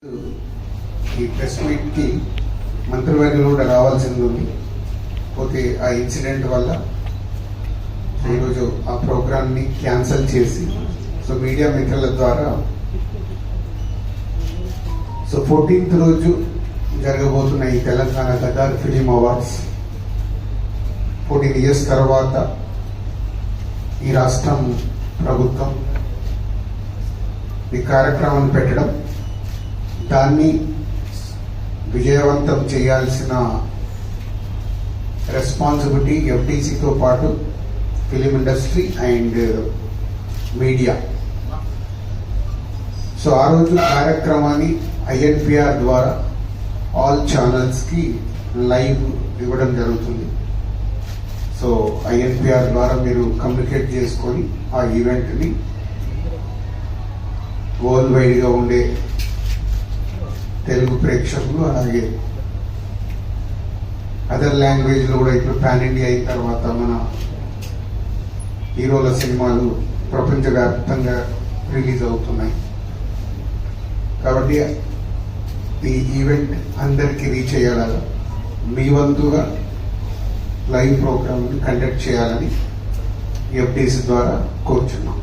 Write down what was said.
ఈ ప్రెస్ మీట్కి మంత్రివర్యులు కూడా రావాల్సింది ఉంది. పోతే ఆ ఇన్సిడెంట్ వల్ల ఈరోజు ఆ ప్రోగ్రామ్ని క్యాన్సిల్ చేసి మీడియా మిత్రుల ద్వారా 14th రోజు జరగబోతున్న ఈ Telangana Gaddar film awards 14 years తర్వాత ఈ రాష్ట్రం ప్రభుత్వం ఈ కార్యక్రమాన్ని పెట్టడం, దాన్ని విజయవంతం చేయాల్సిన రెస్పాన్సిబిలిటీ ఎఫ్టీసీతో పాటు ఫిలిం ఇండస్ట్రీ అండ్ మీడియా. ఆ రోజు కార్యక్రమాన్ని ఐఎన్పిఆర్ ద్వారా ఆల్ ఛానల్స్కి లైవ్ ఇవ్వడం జరుగుతుంది. ఐఎన్పిఆర్ ద్వారా మీరు కమ్యూనికేట్ చేసుకొని ఆ ఈవెంట్ని వరల్డ్ వైడ్గా ఉండే తెలుగు ప్రేక్షకులు, అలాగే అదర్ లాంగ్వేజ్లో కూడా ఇప్పుడు పాన్ ఇండియా అయిన తర్వాత మన హీరోల సినిమాలు ప్రపంచవ్యాప్తంగా రిలీజ్ అవుతున్నాయి. కాబట్టి ఈ ఈవెంట్ అందరికీ రీచ్ అయ్యేలాగా మీ వంతుగా లైవ్ ప్రోగ్రామ్ని కండక్ట్ చేయాలని ఎఫ్టీసీ ద్వారా కోరుచున్నాం.